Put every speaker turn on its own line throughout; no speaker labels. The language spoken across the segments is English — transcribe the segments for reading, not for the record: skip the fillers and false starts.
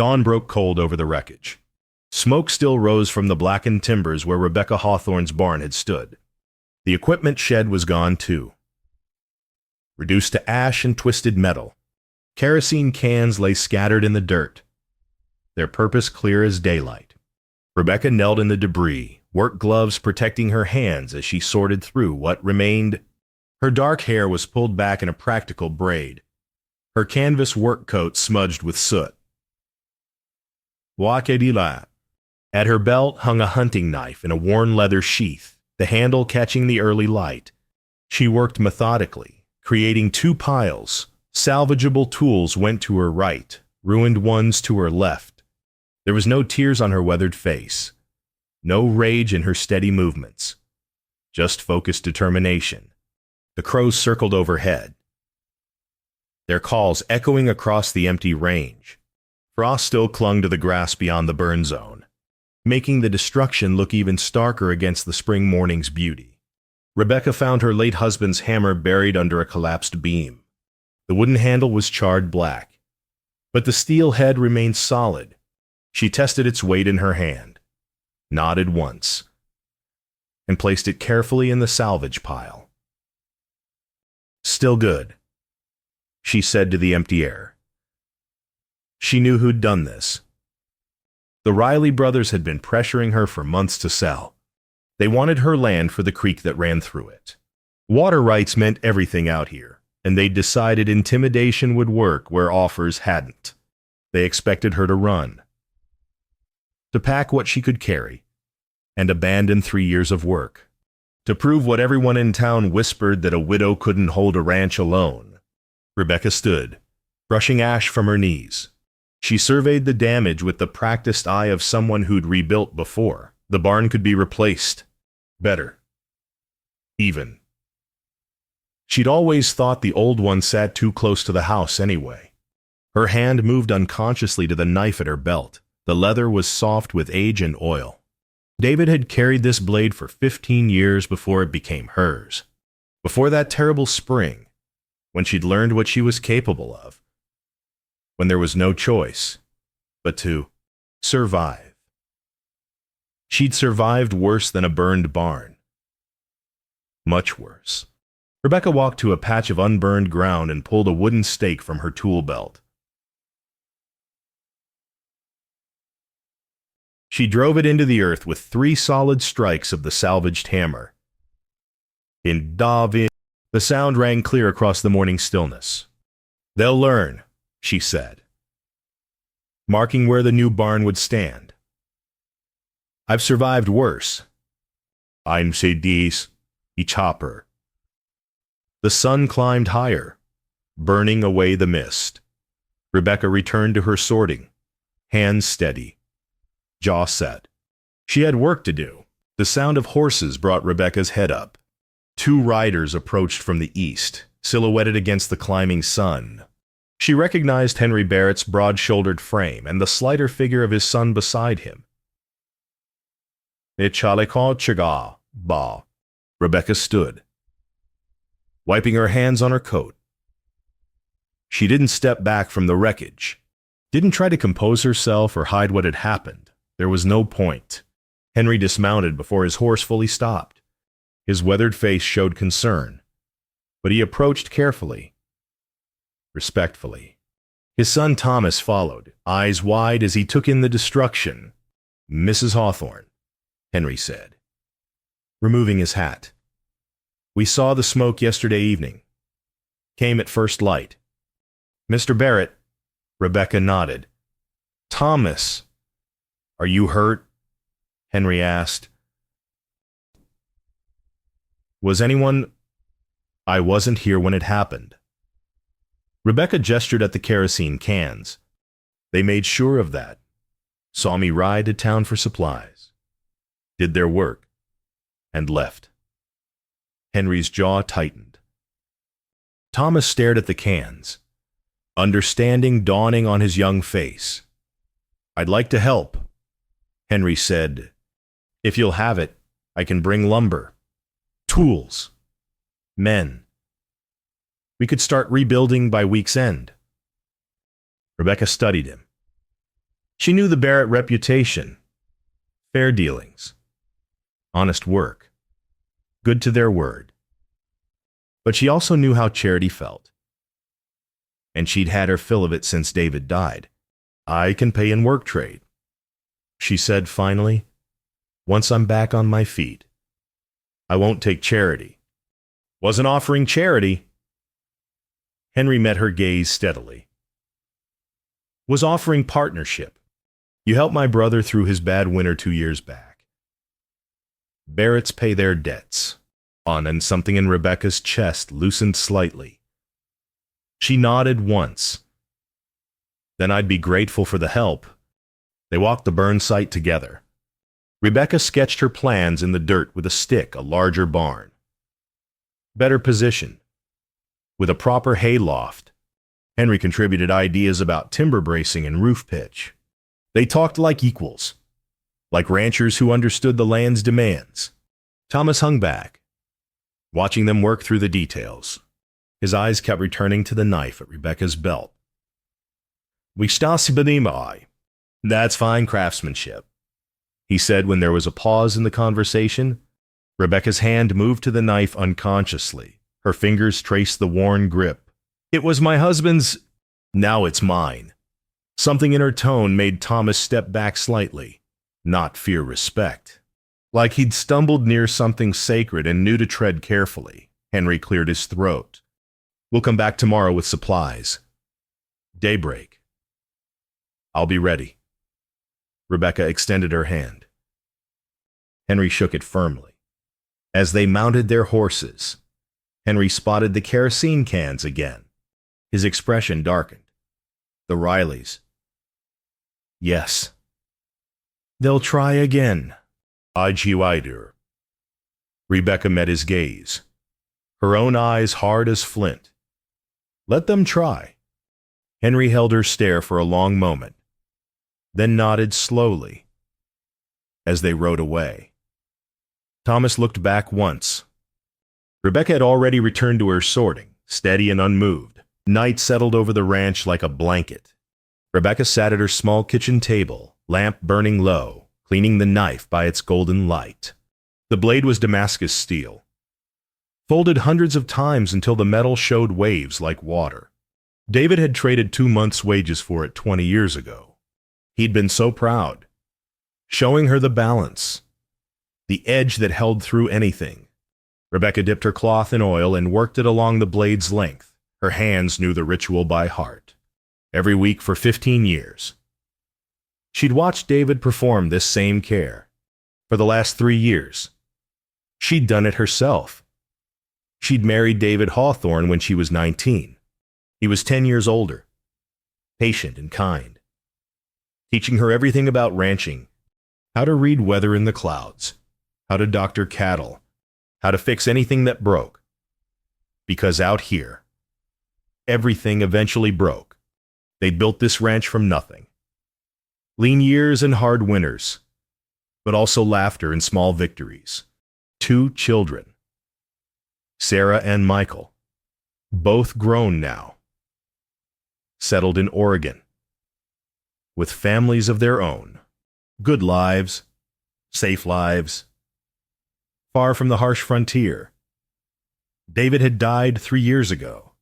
Dawn broke cold over the wreckage. Smoke still rose from the blackened timbers where Rebecca Hawthorne's barn had stood. The equipment shed was gone too, reduced to ash and twisted metal. Kerosene cans lay scattered in the dirt, their purpose clear as daylight. Rebecca knelt in the debris, work gloves protecting her hands as she sorted through what remained. Her dark hair was pulled back in a practical braid, her canvas work coat smudged with soot. Wakadila. At her belt hung a hunting knife in a worn leather sheath, the handle catching the early light. She worked methodically, creating two piles. Salvageable tools went to her right, ruined ones to her left. There was no tears on her weathered face, no rage in her steady movements, just focused determination. The crows circled overhead, their calls echoing across the empty range. Frost still clung to the grass beyond the burn zone, making the destruction look even starker against the spring morning's beauty. Rebecca found her late husband's hammer buried under a collapsed beam. The wooden handle was charred black, but the steel head remained solid. She tested its weight in her hand, nodded once, and placed it carefully in the salvage pile. Still good, she said to the empty air. She knew who'd done this. The Riley brothers had been pressuring her for months to sell. They wanted her land for the creek that ran through it. Water rights meant everything out here, and they'd decided intimidation would work where offers hadn't. They expected her to run, to pack what she could carry, and abandon 3 years of work, to prove what everyone in town whispered, that a widow couldn't hold a ranch alone. Rebecca stood, brushing ash from her knees. She surveyed the damage with the practiced eye of someone who'd rebuilt before. The barn could be replaced. Better. Even. She'd always thought the old one sat too close to the house anyway. Her hand moved unconsciously to the knife at her belt. The leather was soft with age and oil. David had carried this blade for 15 years before it became hers. Before that terrible spring, when she'd learned what she was capable of. When there was no choice but to survive. She'd survived worse than a burned barn. Much worse. Rebecca walked to a patch of unburned ground and pulled a wooden stake from her tool belt. She drove it into the earth with 3 solid strikes of the salvaged hammer. In Davin, the sound rang clear across the morning stillness. They'll learn, she said, marking where the new barn would stand. I've survived worse. I'm say dies, each hopper. The sun climbed higher, burning away the mist. Rebecca returned to her sorting, hands steady, jaw set. She had work to do. The sound of horses brought Rebecca's head up. 2 riders approached from the east, silhouetted against the climbing sun. She recognized Henry Barrett's broad-shouldered frame and the slighter figure of his son beside him. Ba. Rebecca stood, wiping her hands on her coat. She didn't step back from the wreckage, didn't try to compose herself or hide what had happened. There was no point. Henry dismounted before his horse fully stopped. His weathered face showed concern, but he approached carefully, respectfully. His son Thomas followed, eyes wide as he took in the destruction. Mrs. Hawthorne, Henry said, removing his hat. We saw the smoke yesterday evening. Came at first light. Mr. Barrett, Rebecca nodded. Thomas, are you hurt? Henry asked. Was anyone? I wasn't here when it happened. Rebecca gestured at the kerosene cans. They made sure of that. Saw me ride to town for supplies. Did their work. And left. Henry's jaw tightened. Thomas stared at the cans, understanding dawning on his young face. I'd like to help, Henry said. If you'll have it, I can bring lumber, tools, men. We could start rebuilding by week's end. Rebecca studied him. She knew the Barrett reputation, fair dealings, honest work, good to their word. But she also knew how Charity felt. And she'd had her fill of it since David died. I can pay in work trade, she said finally. Once I'm back on my feet, I won't take charity. Wasn't offering charity. Henry met her gaze steadily. Was offering partnership. You helped my brother through his bad winter 2 years back. Barretts pay their debts. And something in Rebecca's chest loosened slightly. She nodded once. Then I'd be grateful for the help. They walked the burn site together. Rebecca sketched her plans in the dirt with a stick, a larger barn. Better position, with a proper hay loft. Henry contributed ideas about timber bracing and roof pitch. They talked like equals, like ranchers who understood the land's demands. Thomas hung back, watching them work through the details. His eyes kept returning to the knife at Rebecca's belt. We stasi. That's fine craftsmanship, he said when there was a pause in the conversation. Rebecca's hand moved to the knife unconsciously. Her fingers traced the worn grip. It was my husband's. Now it's mine. Something in her tone made Thomas step back slightly, not fear respect. Like he'd stumbled near something sacred and knew to tread carefully. Henry cleared his throat. We'll come back tomorrow with supplies. Daybreak. I'll be ready. Rebecca extended her hand. Henry shook it firmly. As they mounted their horses, Henry spotted the kerosene cans again. His expression darkened. The Rileys. Yes. They'll try again. Idur. Rebecca met his gaze, her own eyes hard as flint. Let them try. Henry held her stare for a long moment, then nodded slowly as they rode away. Thomas looked back once. Rebecca had already returned to her sorting, steady and unmoved. Night settled over the ranch like a blanket. Rebecca sat at her small kitchen table, lamp burning low, cleaning the knife by its golden light. The blade was Damascus steel, folded hundreds of times until the metal showed waves like water. David had traded 2 months' wages for it 20 years ago. He'd been so proud, showing her the balance, the edge that held through anything. Rebecca dipped her cloth in oil and worked it along the blade's length. Her hands knew the ritual by heart. Every week for 15 years. She'd watched David perform this same care. For the last 3 years. She'd done it herself. She'd married David Hawthorne when she was 19. He was 10 years older, patient and kind, teaching her everything about ranching, how to read weather in the clouds, how to doctor cattle, how to fix anything that broke. Because out here, everything eventually broke. They'd built this ranch from nothing. Lean years and hard winters, but also laughter and small victories. 2 children, Sarah and Michael, both grown now, settled in Oregon, with families of their own. Good lives, safe lives, far from the harsh frontier. David had died 3 years ago.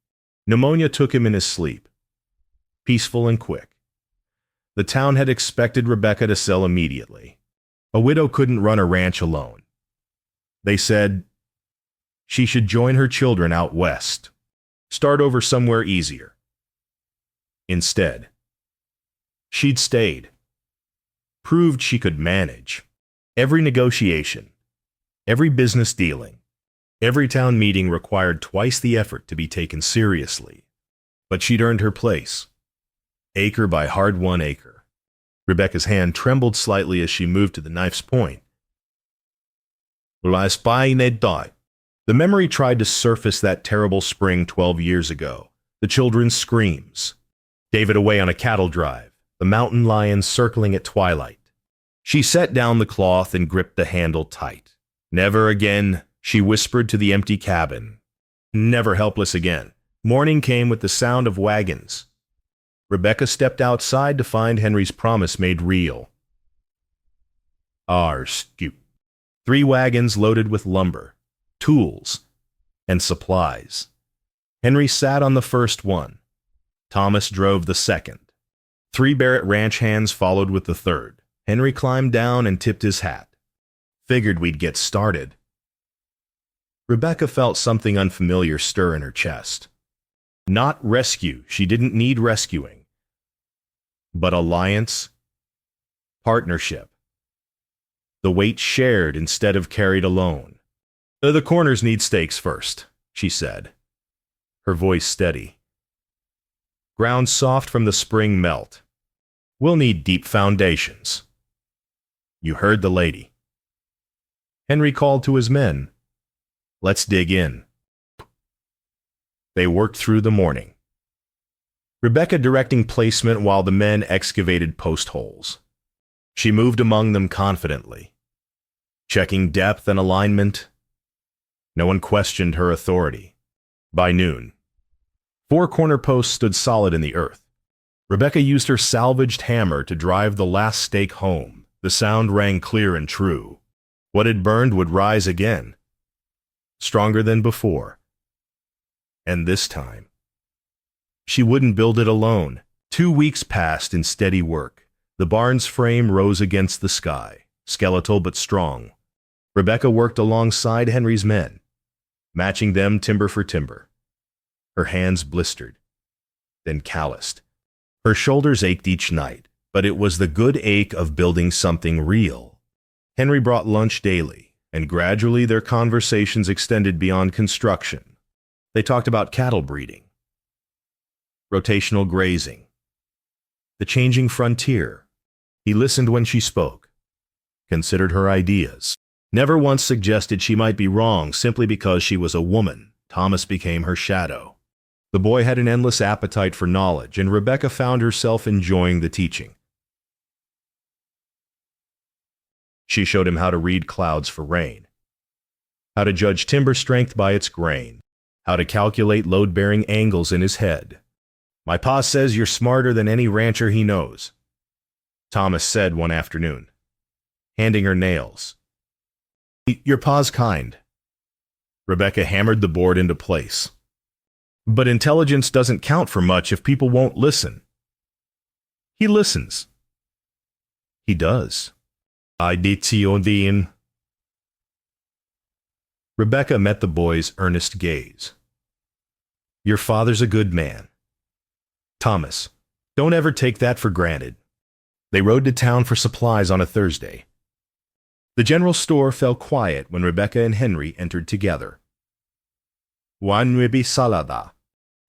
Pneumonia took him in his sleep, peaceful and quick. The town had expected Rebecca to sell immediately. A widow couldn't run a ranch alone. They said she should join her children out west, start over somewhere easier. Instead, she'd stayed, proved she could manage. Every negotiation, every business dealing, every town meeting required twice the effort to be taken seriously. But she'd earned her place, acre by hard-won acre. Rebecca's hand trembled slightly as she moved to the knife's point. The memory tried to surface that terrible spring 12 years ago. The children's screams. David away on a cattle drive, the mountain lion circling at twilight. She set down the cloth and gripped the handle tight. Never again, she whispered to the empty cabin. Never helpless again. Morning came with the sound of wagons, Rebecca stepped outside to find Henry's promise made real. Scoop. 3 wagons loaded with lumber, tools, and supplies. Henry sat on the first one. Thomas drove the second. 3 Barrett ranch hands followed with the third. Henry climbed down and tipped his hat. Figured we'd get started. Rebecca felt something unfamiliar stir in her chest. Not rescue, she didn't need rescuing. But alliance, partnership. The weight shared instead of carried alone. The corners need stakes first, she said, her voice steady. Ground soft from the spring melt. We'll need deep foundations. You heard the lady. Henry called to his men. Let's dig in. They worked through the morning. Rebecca directing placement while the men excavated post holes. She moved among them confidently, checking depth and alignment. No one questioned her authority. By noon, 4 corner posts stood solid in the earth. Rebecca used her salvaged hammer to drive the last stake home. The sound rang clear and true. What had burned would rise again, stronger than before. And this time, she wouldn't build it alone. 2 weeks passed in steady work. The barn's frame rose against the sky, skeletal but strong. Rebecca worked alongside Henry's men, matching them timber for timber. Her hands blistered, then calloused. Her shoulders ached each night, but it was the good ache of building something real. Henry brought lunch daily, and gradually their conversations extended beyond construction. They talked about cattle breeding, rotational grazing, the changing frontier. He listened when she spoke, considered her ideas. Never once suggested she might be wrong simply because she was a woman. Thomas became her shadow. The boy had an endless appetite for knowledge, and Rebecca found herself enjoying the teaching. She showed him how to read clouds for rain, how to judge timber strength by its grain, how to calculate load-bearing angles in his head. My pa says you're smarter than any rancher he knows, Thomas said one afternoon, handing her nails. Your pa's kind. Rebecca hammered the board into place. But intelligence doesn't count for much if people won't listen. He listens. He does. Rebecca met the boy's earnest gaze. Your father's a good man. Thomas, don't ever take that for granted. They rode to town for supplies on a Thursday. The general store fell quiet when Rebecca and Henry entered together. One ribi salada.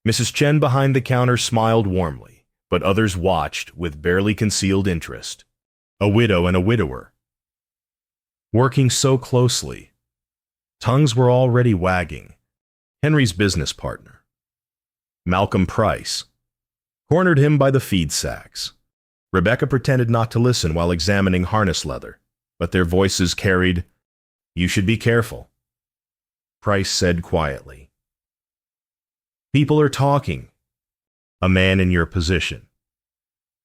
Mrs. Chen behind the counter smiled warmly, but others watched with barely concealed interest. A widow and a widower. Working so closely. Tongues were already wagging. Henry's business partner, Malcolm Price, cornered him by the feed sacks. Rebecca pretended not to listen while examining harness leather, but their voices carried, "You should be careful," Price said quietly. People are talking. A man in your position.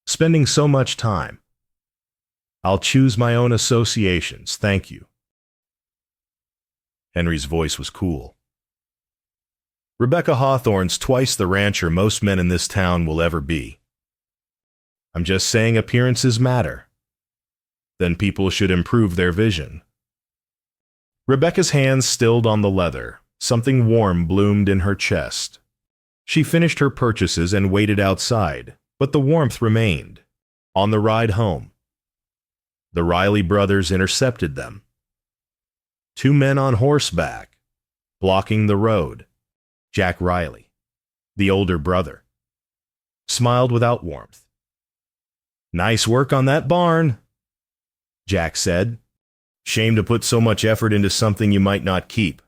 Spending so much time. I'll choose my own associations, thank you. Henry's voice was cool. Rebecca Hawthorne's twice the rancher most men in this town will ever be. I'm just saying appearances matter. Then people should improve their vision. Rebecca's hands stilled on the leather. Something warm bloomed in her chest. She finished her purchases and waited outside, but the warmth remained. On the ride home, the Riley brothers intercepted them. 2 men on horseback, blocking the road. Jack Riley, the older brother, smiled without warmth. Nice work on that barn, Jack said. Shame to put so much effort into something you might not keep.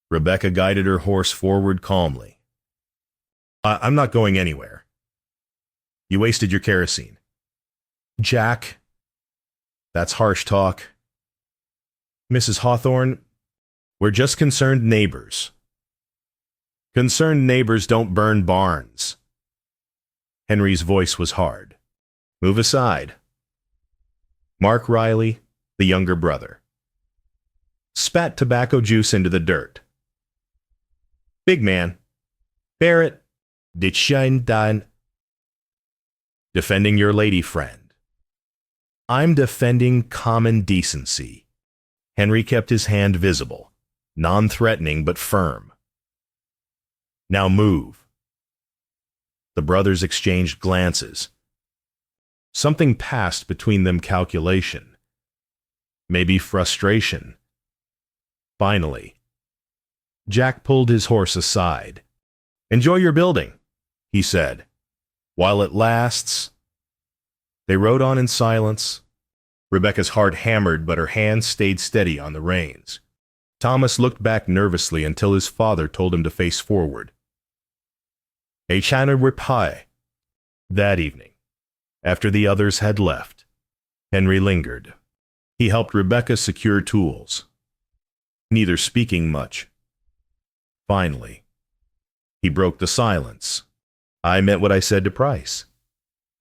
Rebecca guided her horse forward calmly. I'm not going anywhere. You wasted your kerosene. Jack, that's harsh talk. Mrs. Hawthorne, we're just concerned neighbors. Concerned neighbors don't burn barns. Henry's voice was hard. Move aside. Mark Riley, the younger brother, spat tobacco juice into the dirt. Big man. Barrett, did shine done. Defending your lady friend. I'm defending common decency. Henry kept his hand visible, non-threatening but firm. Now move. The brothers exchanged glances. Something passed between them, calculation. Maybe frustration. Finally, Jack pulled his horse aside. Enjoy your building, he said. While it lasts. They rode on in silence. Rebecca's heart hammered, but her hands stayed steady on the reins. Thomas looked back nervously until his father told him to face forward. A China reply. That evening, after the others had left, Henry lingered. He helped Rebecca secure tools, neither speaking much. Finally, he broke the silence. I meant what I said to Price.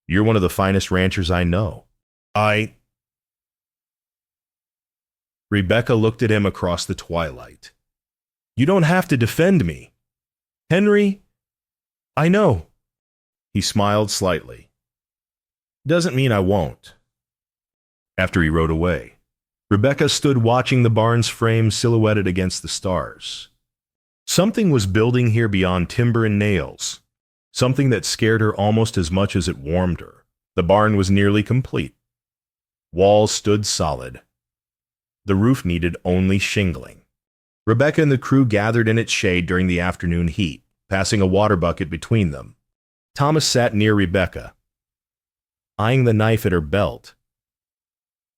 You're one of the finest ranchers I know. Rebecca looked at him across the twilight. You don't have to defend me. Henry, I know. He smiled slightly. Doesn't mean I won't. After he rode away, Rebecca stood watching the barn's frame silhouetted against the stars. Something was building here beyond timber and nails, something that scared her almost as much as it warmed her. The barn was nearly complete. Walls stood solid. The roof needed only shingling. Rebecca and the crew gathered in its shade during the afternoon heat, passing a water bucket between them. Thomas sat near Rebecca, eyeing the knife at her belt.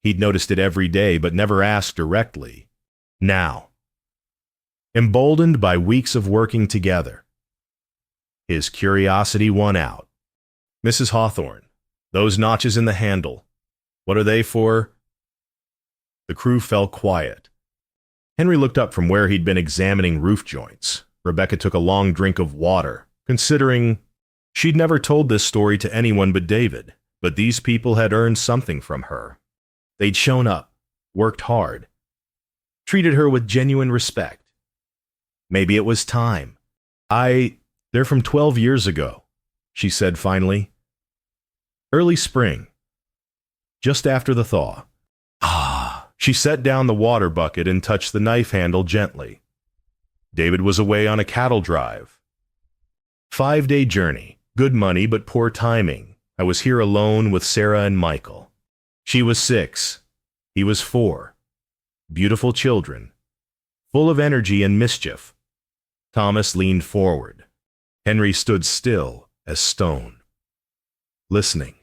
He'd noticed it every day, but never asked directly. Now, emboldened by weeks of working together, his curiosity won out. Mrs. Hawthorne, those notches in the handle, what are they for? The crew fell quiet. Henry looked up from where he'd been examining roof joints. Rebecca took a long drink of water, considering she'd never told this story to anyone but David, but these people had earned something from her. They'd shown up, worked hard, treated her with genuine respect. Maybe it was time. They're from 12 years ago, she said finally. Early spring, just after the thaw. She set down the water bucket and touched the knife handle gently. David was away on a cattle drive. 5-day journey, good money but poor timing. I was here alone with Sarah and Michael. She was 6, he was 4. Beautiful children, full of energy and mischief. Thomas leaned forward. Henry stood still as stone, listening.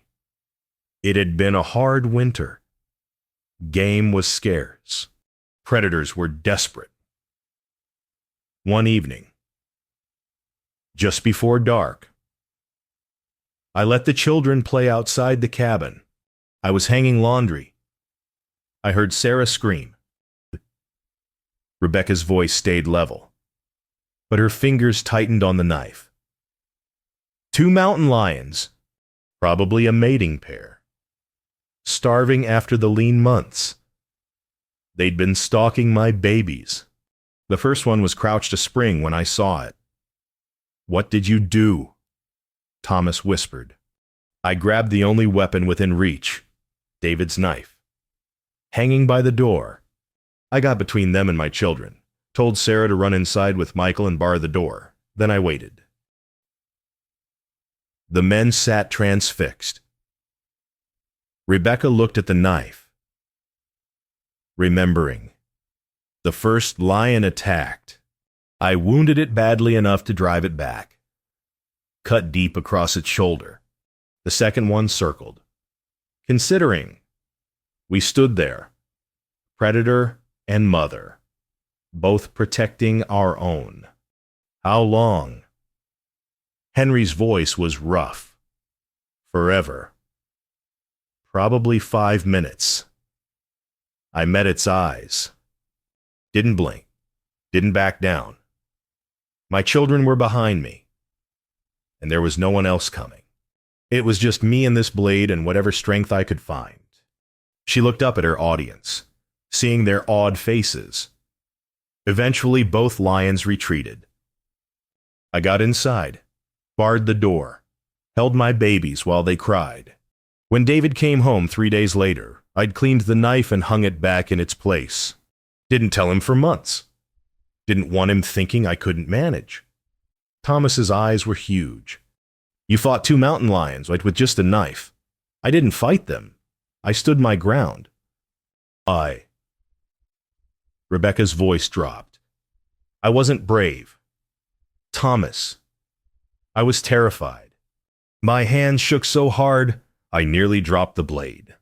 It had been a hard winter. Game was scarce. Predators were desperate. One evening, just before dark, I let the children play outside the cabin. I was hanging laundry. I heard Sarah scream. Rebecca's voice stayed level, but her fingers tightened on the knife. 2 mountain lions, probably a mating pair, starving after the lean months. They'd been stalking my babies. The first one was crouched a spring when I saw it. What did you do? Thomas whispered. I grabbed the only weapon within reach, David's knife. Hanging by the door, I got between them and my children, told Sarah to run inside with Michael and bar the door. Then I waited. The men sat transfixed. Rebecca looked at the knife, remembering. The first lion attacked. I wounded it badly enough to drive it back. Cut deep across its shoulder. The second one circled. Considering, we stood there, predator and mother, both protecting our own. How long? Henry's voice was rough. Forever. Probably 5 minutes. I met its eyes. Didn't blink. Didn't back down. My children were behind me, and there was no one else coming. It was just me and this blade and whatever strength I could find. She looked up at her audience, seeing their awed faces. Eventually, both lions retreated. I got inside, barred the door, held my babies while they cried. When David came home 3 days later, I'd cleaned the knife and hung it back in its place. Didn't tell him for months. Didn't want him thinking I couldn't manage. Thomas's eyes were huge. You fought 2 mountain lions, right, with just a knife. I didn't fight them. I stood my ground. Rebecca's voice dropped. I wasn't brave. Thomas. I was terrified. My hands shook so hard, I nearly dropped the blade.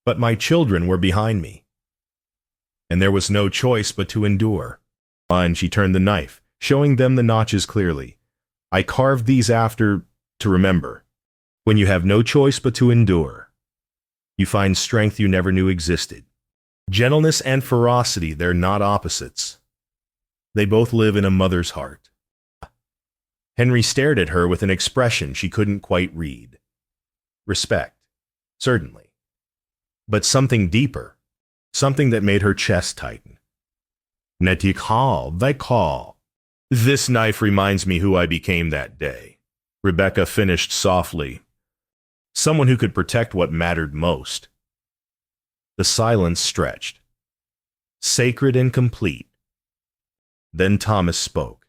But my children were behind me. And there was no choice but to endure. And she turned the knife, showing them the notches clearly. I carved these after to remember. When you have no choice but to endure, you find strength you never knew existed. Gentleness and ferocity, they're not opposites. They both live in a mother's heart. Henry stared at her with an expression she couldn't quite read. Respect, certainly. But something deeper, something that made her chest tighten. They call. This knife reminds me who I became that day, Rebecca finished softly. Someone who could protect what mattered most. The silence stretched, sacred and complete. Then Thomas spoke,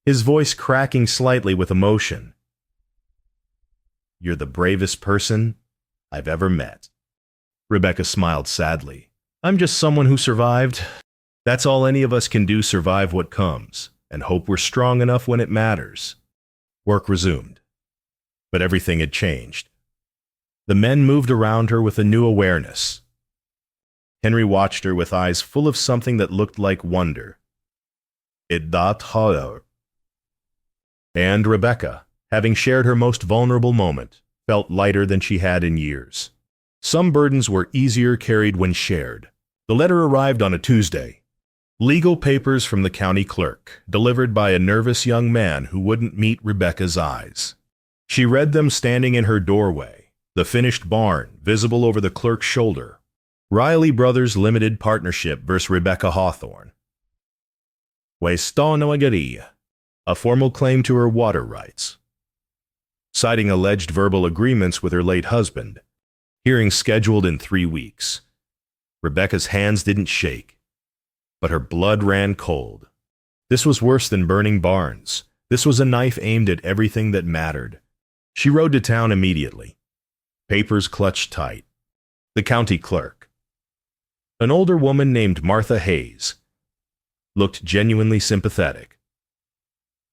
his voice cracking slightly with emotion. You're the bravest person I've ever met. Rebecca smiled sadly. I'm just someone who survived. That's all any of us can do, survive what comes, and hope we're strong enough when it matters. Work resumed, but everything had changed. The men moved around her with a new awareness. Henry watched her with eyes full of something that looked like wonder. And Rebecca, having shared her most vulnerable moment, felt lighter than she had in years. Some burdens were easier carried when shared. The letter arrived on a Tuesday. Legal papers from the county clerk, delivered by a nervous young man who wouldn't meet Rebecca's eyes. She read them standing in her doorway, the finished barn visible over the clerk's shoulder. Riley Brothers Limited Partnership vs. Rebecca Hawthorne. A formal claim to her water rights. Citing alleged verbal agreements with her late husband. Hearing scheduled in 3 weeks. Rebecca's hands didn't shake, but her blood ran cold. This was worse than burning barns. This was a knife aimed at everything that mattered. She rode to town immediately. Papers clutched tight. The county clerk, an older woman named Martha Hayes, looked genuinely sympathetic.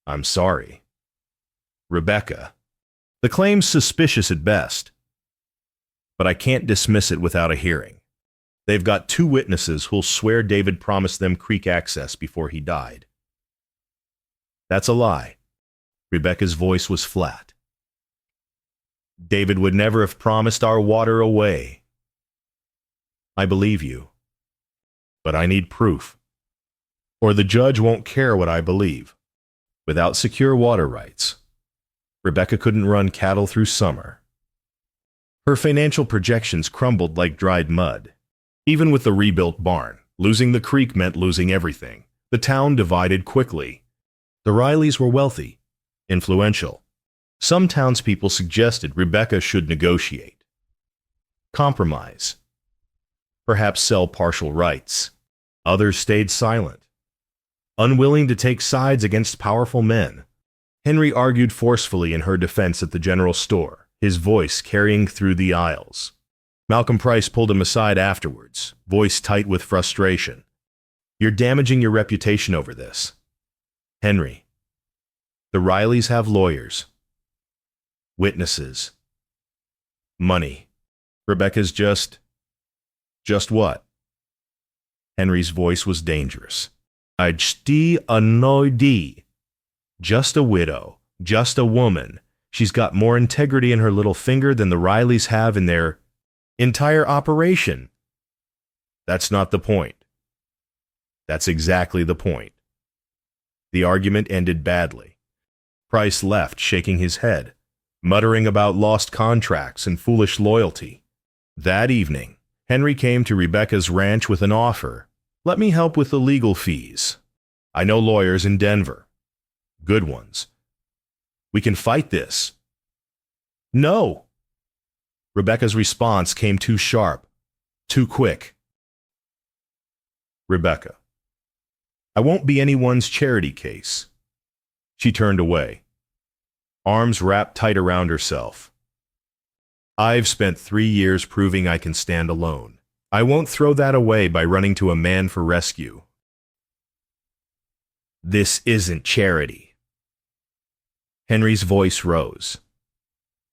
I'm sorry. Rebecca, the claim's suspicious at best, but I can't dismiss it without a hearing. They've got 2 witnesses who'll swear David promised them creek access before he died. That's a lie. Rebecca's voice was flat. David would never have promised our water away. I believe you, but I need proof, or the judge won't care what I believe. Without secure water rights, Rebecca couldn't run cattle through summer. Her financial projections crumbled like dried mud. Even with the rebuilt barn, losing the creek meant losing everything. The town divided quickly. The Rileys were wealthy, influential. Some townspeople suggested Rebecca should negotiate, compromise, perhaps sell partial rights. Others stayed silent, unwilling to take sides against powerful men. Henry argued forcefully in her defense at the general store, his voice carrying through the aisles. Malcolm Price pulled him aside afterwards, voice tight with frustration. You're damaging your reputation over this. Henry, the Rileys have lawyers, witnesses, money. Rebecca's just what? Henry's voice was dangerous. I'd stay annoyed. Just a widow, just a woman. She's got more integrity in her little finger than the Rileys have in their entire operation. That's not the point. That's exactly the point. The argument ended badly. Price left, shaking his head. muttering about lost contracts and foolish loyalty. That evening, Henry came to Rebecca's ranch with an offer. Let me help with the legal fees. I know lawyers in Denver. Good ones. We can fight this. No. Rebecca's response came too sharp, too quick. Rebecca, I won't be anyone's charity case. She turned away, arms wrapped tight around herself. I've spent 3 years proving I can stand alone. I won't throw that away by running to a man for rescue. This isn't charity. Henry's voice rose,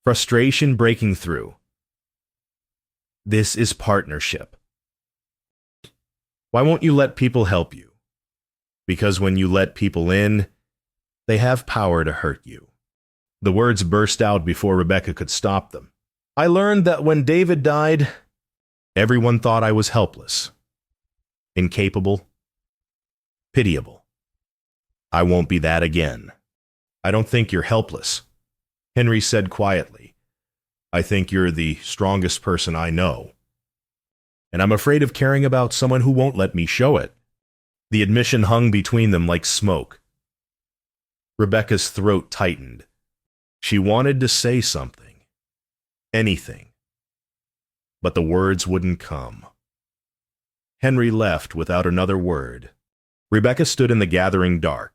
frustration breaking through. This is partnership. Why won't you let people help you? Because when you let people in, they have power to hurt you. The words burst out before Rebecca could stop them. I learned that when David died, everyone thought I was helpless, incapable, pitiable. I won't be that again. I don't think you're helpless, Henry said quietly. I think you're the strongest person I know. And I'm afraid of caring about someone who won't let me show it. The admission hung between them like smoke. Rebecca's throat tightened. She wanted to say something, anything, but the words wouldn't come. Henry left without another word. Rebecca stood in the gathering dark,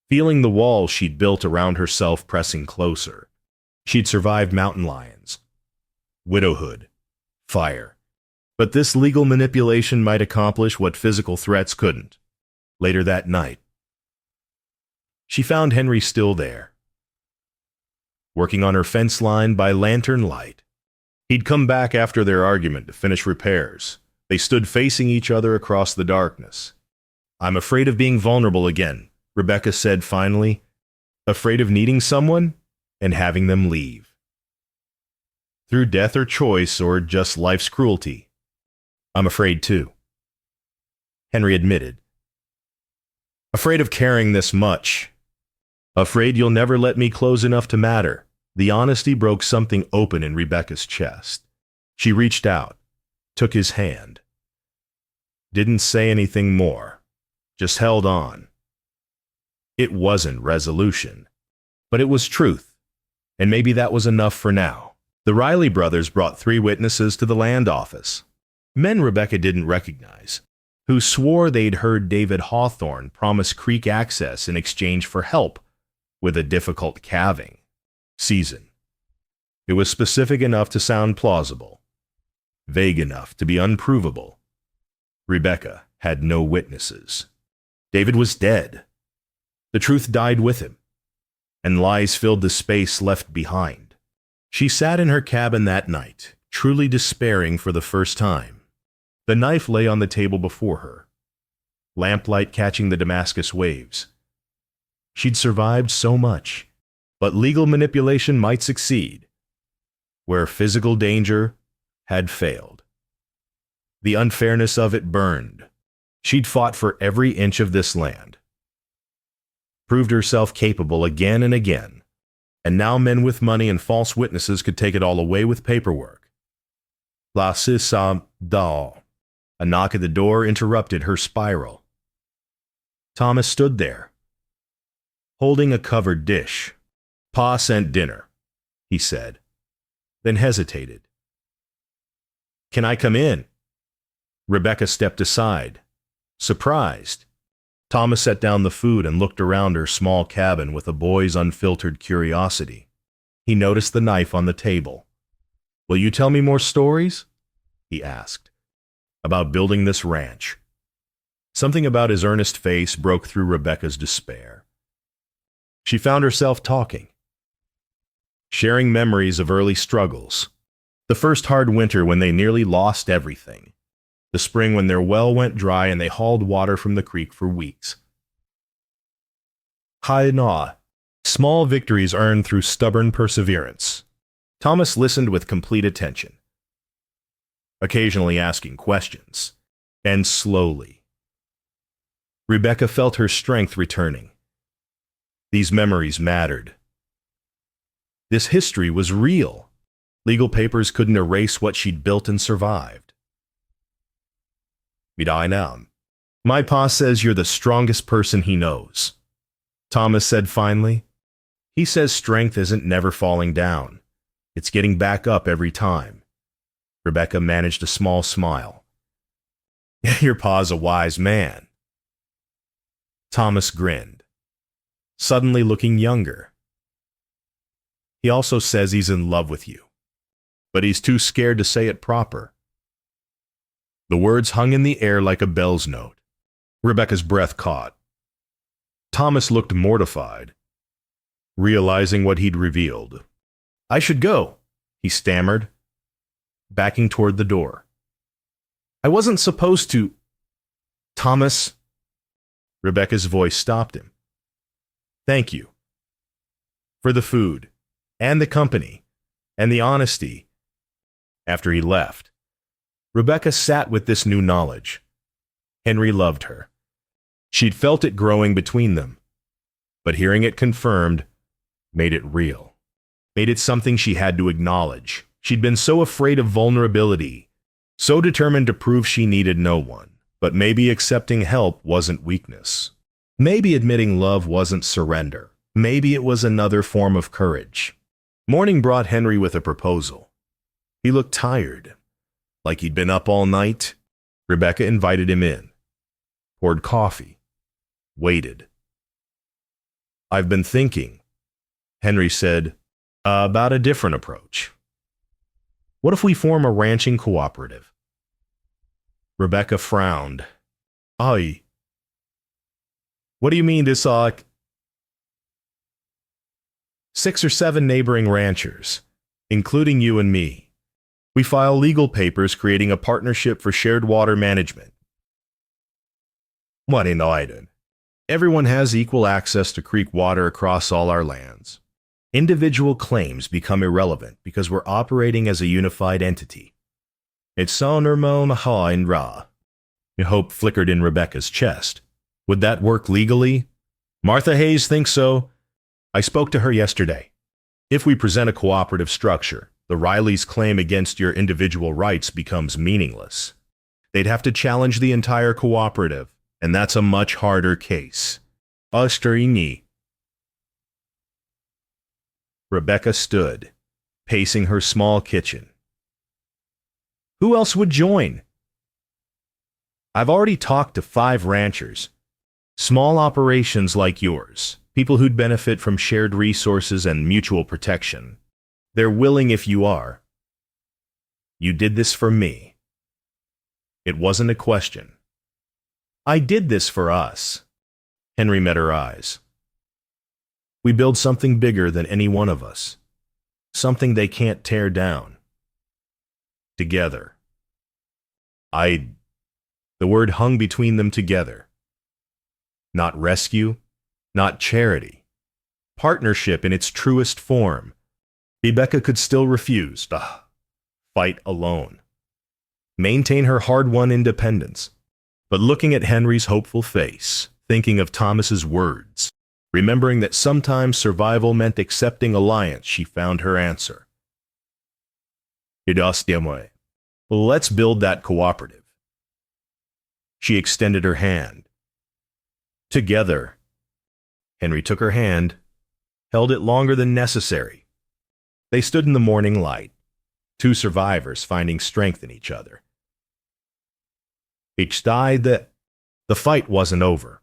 feeling the wall she'd built around herself pressing closer. She'd survived mountain lions, widowhood, fire. But this legal manipulation might accomplish what physical threats couldn't. Later that night, she found Henry still there, working on her fence line by lantern light. He'd come back after their argument to finish repairs. They stood facing each other across the darkness. I'm afraid of being vulnerable again, Rebecca said finally. Afraid of needing someone and having them leave. Through death or choice or just life's cruelty. I'm afraid too, Henry admitted. Afraid of caring this much. Afraid you'll never let me close enough to matter. The honesty broke something open in Rebecca's chest. She reached out, took his hand. Didn't say anything more, just held on. It wasn't resolution, but it was truth, and maybe that was enough for now. The Riley brothers brought 3 witnesses to the land office. Men Rebecca didn't recognize, who swore they'd heard David Hawthorne promise creek access in exchange for help with a difficult calving season. It was specific enough to sound plausible, vague enough to be unprovable. Rebecca had no witnesses. David was dead. The truth died with him, and lies filled the space left behind. She sat in her cabin that night, truly despairing for the first time. The knife lay on the table before her, lamplight catching the Damascus waves. She'd survived so much, but legal manipulation might succeed, where physical danger had failed. The unfairness of it burned. She'd fought for every inch of this land, proved herself capable again and again, and now men with money and false witnesses could take it all away with paperwork. La Sissa Dal. A knock at the door interrupted her spiral. Thomas stood there, holding a covered dish. Pa sent dinner, he said, then hesitated. Can I come in? Rebecca stepped aside, surprised. Thomas set down the food and looked around her small cabin with a boy's unfiltered curiosity. He noticed the knife on the table. Will you tell me more stories? He asked. About building this ranch. Something about his earnest face broke through Rebecca's despair. She found herself talking, sharing memories of early struggles. The first hard winter when they nearly lost everything. The spring when their well went dry and they hauled water from the creek for weeks. Hainaw. Small victories earned through stubborn perseverance. Thomas listened with complete attention, occasionally asking questions, and slowly. Rebecca felt her strength returning. These memories mattered. This history was real. Legal papers couldn't erase what she'd built and survived. Midday noun. My pa says you're the strongest person he knows, Thomas said finally. He says strength isn't never falling down. It's getting back up every time. Rebecca managed a small smile. Your pa's a wise man. Thomas grinned, suddenly looking younger. He also says he's in love with you, but he's too scared to say it proper. The words hung in the air like a bell's note. Rebecca's breath caught. Thomas looked mortified, realizing what he'd revealed. I should go, he stammered, backing toward the door. I wasn't supposed to. Thomas. Rebecca's voice stopped him. Thank you. For the food, and the company, and the honesty. After he left, Rebecca sat with this new knowledge. Henry loved her. She'd felt it growing between them, but hearing it confirmed made it real. Made it something she had to acknowledge. She'd been so afraid of vulnerability, so determined to prove she needed no one. But maybe accepting help wasn't weakness. Maybe admitting love wasn't surrender. Maybe it was another form of courage. Morning brought Henry with a proposal. He looked tired, like he'd been up all night. Rebecca invited him in, poured coffee, waited. I've been thinking, Henry said, about a different approach. What if we form a ranching cooperative? Rebecca frowned. Aye. What do you mean this, 6 or 7 neighboring ranchers, including you and me. We file legal papers creating a partnership for shared water management. What in Iden? Everyone has equal access to creek water across all our lands. Individual claims become irrelevant because we're operating as a unified entity. It's Sonermo Maha and Ra. Hope flickered in Rebecca's chest. Would that work legally? Martha Hayes thinks so. I spoke to her yesterday. If we present a cooperative structure, the Rileys' claim against your individual rights becomes meaningless. They'd have to challenge the entire cooperative, and that's a much harder case. Österini. Rebecca stood, pacing her small kitchen. Who else would join? I've already talked to 5 ranchers. Small operations like yours, people who'd benefit from shared resources and mutual protection. They're willing if you are. You did this for me. It wasn't a question. I did this for us. Henry met her eyes. We build something bigger than any one of us. Something they can't tear down. Together. The word hung between them together. Not rescue, not charity. Partnership in its truest form. Rebecca could still refuse to fight alone. Maintain her hard-won independence. But looking at Henry's hopeful face, thinking of Thomas's words, remembering that sometimes survival meant accepting alliance, she found her answer. Let's build that cooperative. She extended her hand. Together. Henry took her hand, held it longer than necessary. They stood in the morning light, 2 survivors finding strength in each other. Each died the fight wasn't over,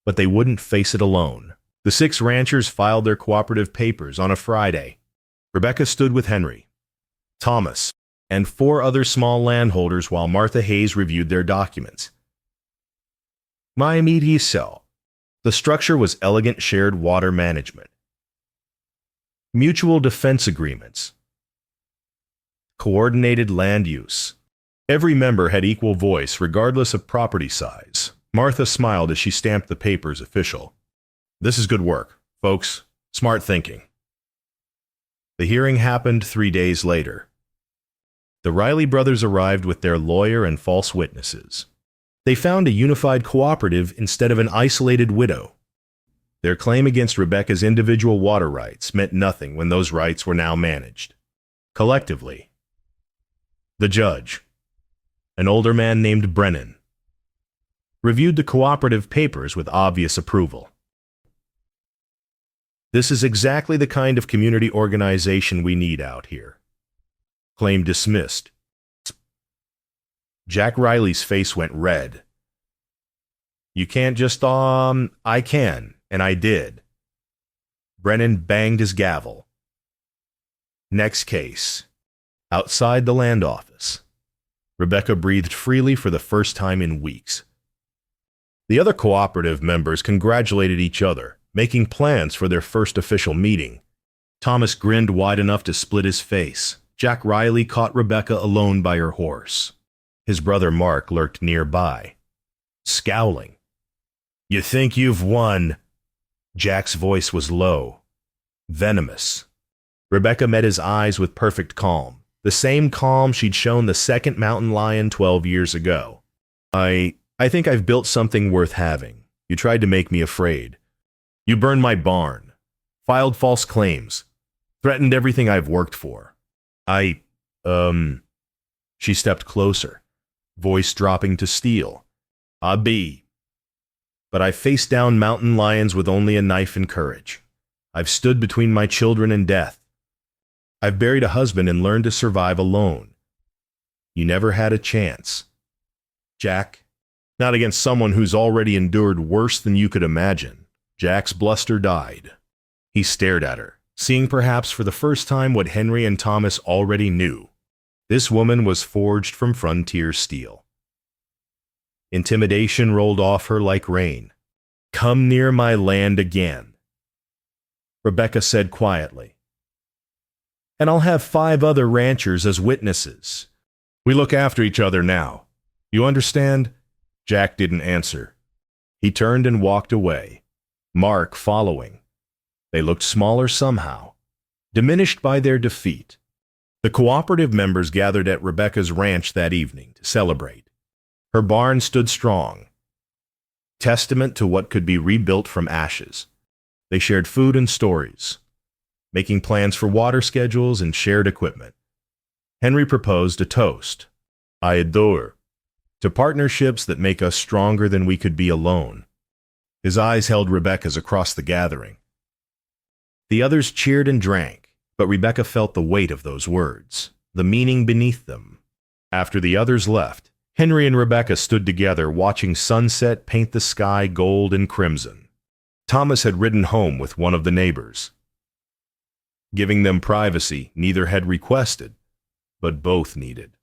but they wouldn't face it alone. The 6 ranchers filed their cooperative papers on a Friday. Rebecca stood with Henry, Thomas, and 4 other small landholders while Martha Hayes reviewed their documents. My immediate cell. The structure was elegant shared water management. Mutual defense agreements. Coordinated land use. Every member had equal voice regardless of property size. Martha smiled as she stamped the papers official. This is good work, folks. Smart thinking. The hearing happened 3 days later. The Riley brothers arrived with their lawyer and false witnesses. They found a unified cooperative instead of an isolated widow. Their claim against Rebecca's individual water rights meant nothing when those rights were now managed collectively. The judge, an older man named Brennan, reviewed the cooperative papers with obvious approval. This is exactly the kind of community organization we need out here. Claim dismissed. Jack Riley's face went red. You can't just, I can, and I did. Brennan banged his gavel. Next case. Outside the land office. Rebecca breathed freely for the first time in weeks. The other cooperative members congratulated each other, making plans for their first official meeting. Thomas grinned wide enough to split his face. Jack Riley caught Rebecca alone by her horse. His brother Mark lurked nearby, scowling. You think you've won? Jack's voice was low, venomous. Rebecca met his eyes with perfect calm, the same calm she'd shown the second mountain lion 12 years ago. I think I've built something worth having. You tried to make me afraid. You burned my barn, filed false claims, threatened everything I've worked for. She stepped closer, voice dropping to steel. But I faced down mountain lions with only a knife and courage. I've stood between my children and death. I've buried a husband and learned to survive alone. You never had a chance. Jack, not against someone who's already endured worse than you could imagine. Jack's bluster died. He stared at her, seeing perhaps for the first time what Henry and Thomas already knew. This woman was forged from frontier steel. Intimidation rolled off her like rain. Come near my land again, Rebecca said quietly. And I'll have 5 other ranchers as witnesses. We look after each other now. You understand? Jack didn't answer. He turned and walked away, Mark following. They looked smaller somehow, diminished by their defeat. The cooperative members gathered at Rebecca's ranch that evening to celebrate. Her barn stood strong, testament to what could be rebuilt from ashes. They shared food and stories, making plans for water schedules and shared equipment. Henry proposed a toast, I adore, to partnerships that make us stronger than we could be alone. His eyes held Rebecca's across the gathering. The others cheered and drank, but Rebecca felt the weight of those words, the meaning beneath them. After the others left, Henry and Rebecca stood together watching sunset paint the sky gold and crimson. Thomas had ridden home with one of the neighbors. Giving them privacy neither had requested, but both needed.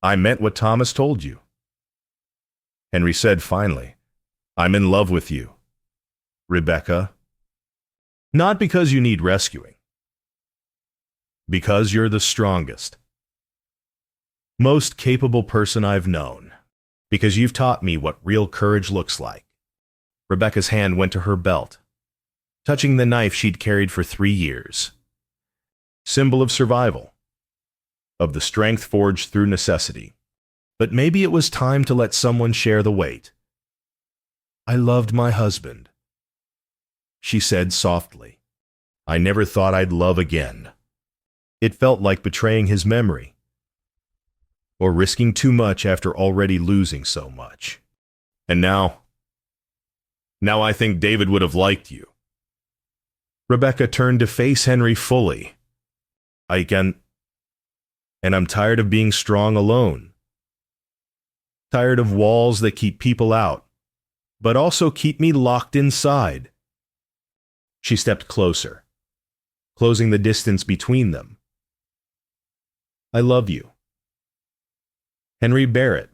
I meant what Thomas told you. Henry said finally, I'm in love with you, Rebecca. Not because you need rescuing. Because you're the strongest, most capable person I've known. Because you've taught me what real courage looks like. Rebecca's hand went to her belt, touching the knife she'd carried for 3 years. Symbol of survival, of the strength forged through necessity. But maybe it was time to let someone share the weight. I loved my husband, she said softly. I never thought I'd love again. It felt like betraying his memory, or risking too much after already losing so much. And now I think David would have liked you. Rebecca turned to face Henry fully. And I'm tired of being strong alone. Tired of walls that keep people out, but also keep me locked inside. She stepped closer, closing the distance between them. I love you. Henry Barrett,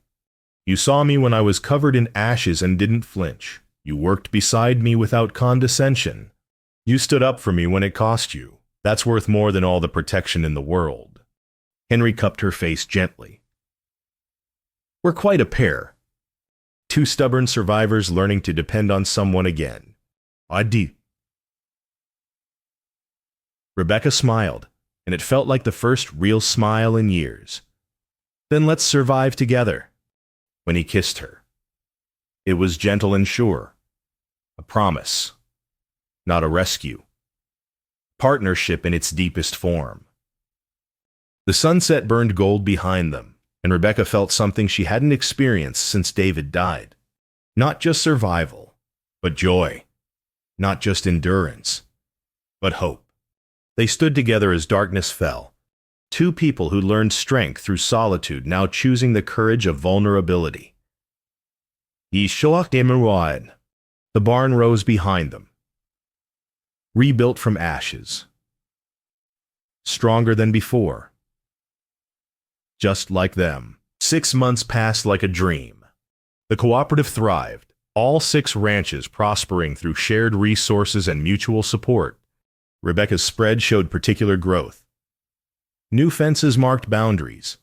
you saw me when I was covered in ashes and didn't flinch. You worked beside me without condescension. You stood up for me when it cost you. That's worth more than all the protection in the world. Henry cupped her face gently. We're quite a pair. 2 stubborn survivors learning to depend on someone again. I do. Rebecca smiled, and it felt like the first real smile in years. Then let's survive together. When he kissed her, it was gentle and sure, a promise. not a rescue. Partnership in its deepest form. The sunset burned gold behind them, and Rebecca felt something she hadn't experienced since David died. Not just survival, but joy. Not just endurance, but hope. They stood together as darkness fell. Two people who learned strength through solitude, now choosing the courage of vulnerability. The barn rose behind them, rebuilt from ashes, stronger than before. Just like them. 6 months passed like a dream. The cooperative thrived, all 6 ranches prospering through shared resources and mutual support. Rebecca's spread showed particular growth. New fences marked boundaries.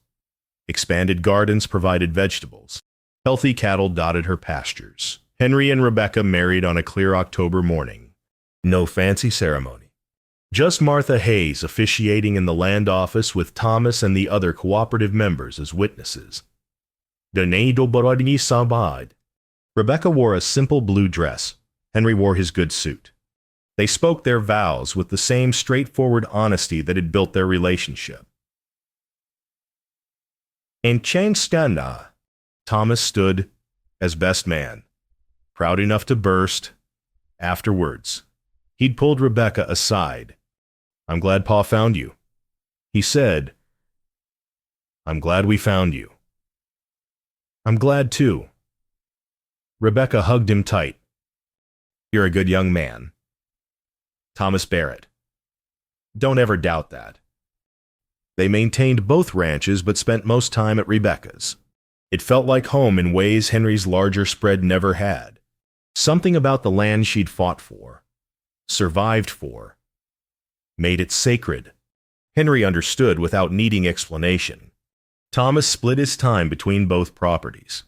Expanded gardens provided vegetables. Healthy cattle dotted her pastures. Henry and Rebecca married on a clear October morning. No fancy ceremony. Just Martha Hayes officiating in the land office with Thomas and the other cooperative members as witnesses. Rebecca wore a simple blue dress. Henry wore his good suit. They spoke their vows with the same straightforward honesty that had built their relationship. In Chainstana, Thomas stood as best man, proud enough to burst. Afterwards, he'd pulled Rebecca aside. "I'm glad Pa found you," he said. "I'm glad we found you." "I'm glad too." Rebecca hugged him tight. "You're a good young man." Thomas Barrett. Don't ever doubt that. They maintained both ranches but spent most time at Rebecca's. It felt like home in ways Henry's larger spread never had. Something about the land she'd fought for, survived for, made it sacred. Henry understood without needing explanation. Thomas split his time between both properties,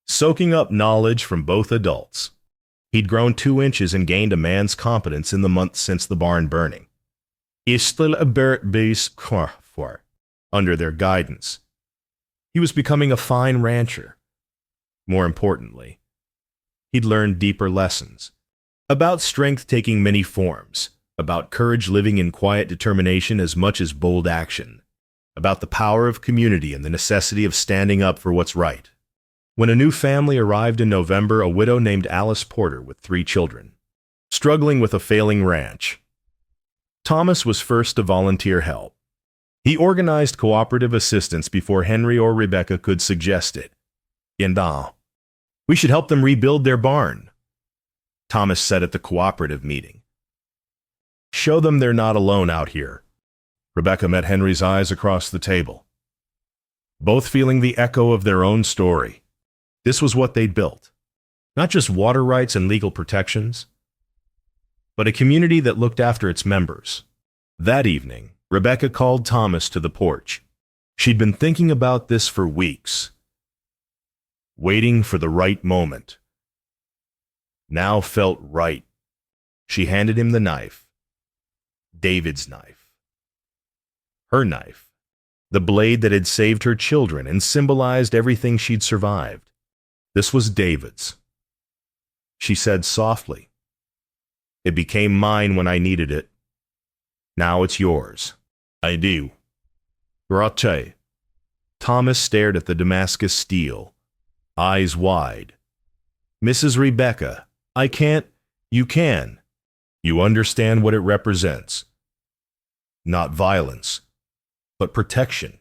soaking up knowledge from both adults. He'd grown 2 inches and gained a man's competence in the months since the barn burning. Under their guidance, he was becoming a fine rancher. More importantly, he'd learned deeper lessons. About strength taking many forms, about courage living in quiet determination as much as bold action, about the power of community and the necessity of standing up for what's right. When a new family arrived in November, a widow named Alice Porter with 3 children, struggling with a failing ranch. Thomas was first to volunteer help. He organized cooperative assistance before Henry or Rebecca could suggest it. "We should help them rebuild their barn," Thomas said at the cooperative meeting. "Show them they're not alone out here." Rebecca met Henry's eyes across the table, both feeling the echo of their own story. This was what they'd built. Not just water rights and legal protections, but a community that looked after its members. That evening, Rebecca called Thomas to the porch. She'd been thinking about this for weeks, waiting for the right moment. Now felt right. She handed him the knife. David's knife. Her knife. The blade that had saved her children and symbolized everything she'd survived. This was David's. She said softly, "It became mine when I needed it. Now it's yours." "I do." "Grazie." Thomas stared at the Damascus steel, eyes wide. "Mrs. Rebecca, I can't." "You can. You understand what it represents. Not violence, but protection.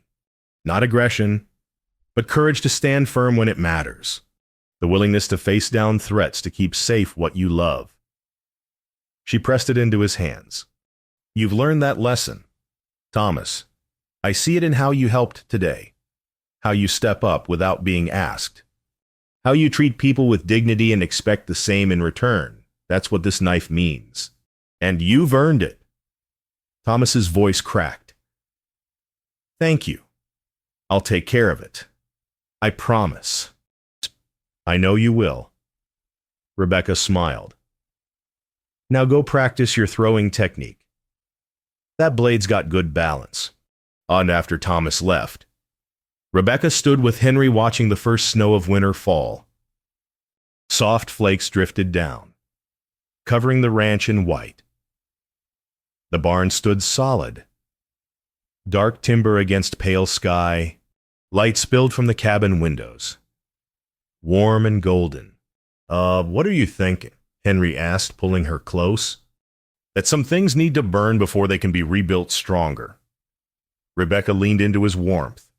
Not aggression, but courage to stand firm when it matters. The willingness to face down threats to keep safe what you love." She pressed it into his hands. "You've learned that lesson, Thomas. I see it in how you helped today, how you step up without being asked, how you treat people with dignity and expect the same in return. That's what this knife means. And you've earned it." Thomas's voice cracked. "Thank you. I'll take care of it. I promise." "I know you will." Rebecca smiled. "Now go practice your throwing technique. That blade's got good balance." And after Thomas left, Rebecca stood with Henry watching the first snow of winter fall. Soft flakes drifted down. covering the ranch in white. The barn stood solid. Dark timber against pale sky, light spilled from the cabin windows. Warm and golden. What are you thinking?" Henry asked, pulling her close. "That some things need to burn before they can be rebuilt stronger." Rebecca leaned into his warmth.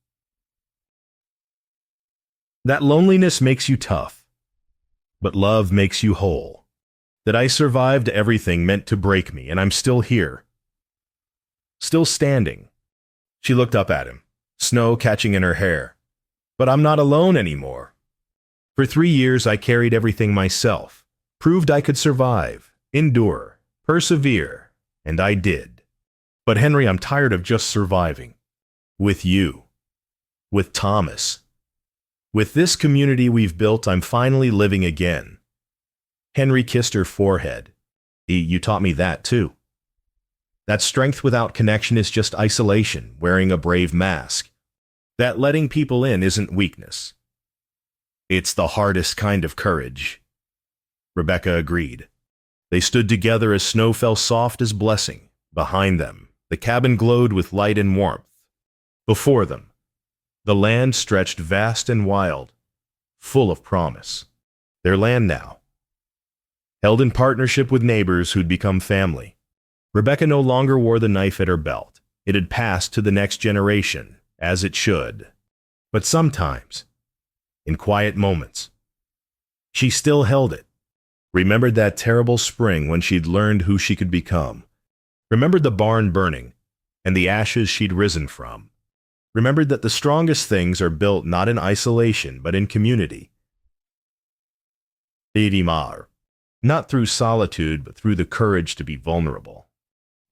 "That loneliness makes you tough, but love makes you whole. That I survived everything meant to break me, and I'm still here. Still standing." She looked up at him, snow catching in her hair. "But I'm not alone anymore. For 3 years I carried everything myself, proved I could survive, endure, persevere, and I did. But Henry, I'm tired of just surviving. With you. With Thomas. With this community we've built, I'm finally living again." Henry kissed her forehead. You taught me that too. That strength without connection is just isolation, wearing a brave mask. That letting people in isn't weakness. It's the hardest kind of courage. Rebecca agreed. They stood together as snow fell soft as blessing. Behind them, the cabin glowed with light and warmth. Before them, the land stretched vast and wild, full of promise. Their land now, held in partnership with neighbors who'd become family. Rebecca no longer wore the knife at her belt. It had passed to the next generation, as it should. But sometimes, in quiet moments, she still held it. Remembered that terrible spring when she'd learned who she could become. Remembered the barn burning and the ashes she'd risen from. Remembered that the strongest things are built not in isolation, but in community. Not through solitude, but through the courage to be vulnerable.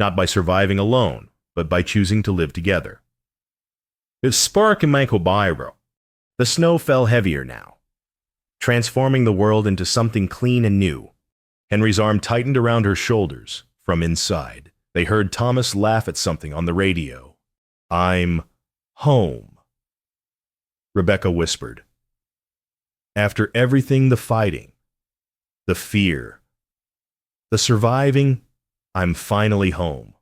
Not by surviving alone, but by choosing to live together. It's spark and Michael Byro. The snow fell heavier now, transforming the world into something clean and new. Henry's arm tightened around her shoulders. From inside, they heard Thomas laugh at something on the radio. "I'm home," Rebecca whispered. "After everything, the fighting, the fear, the surviving, I'm finally home."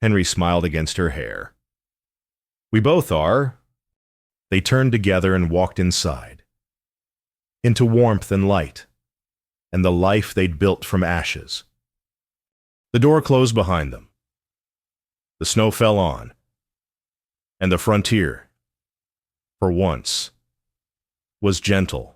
Henry smiled against her hair. "We both are." They turned together and walked inside, into warmth and light, and the life they'd built from ashes. The door closed behind them. The snow fell on, and the frontier, for once, was gentle.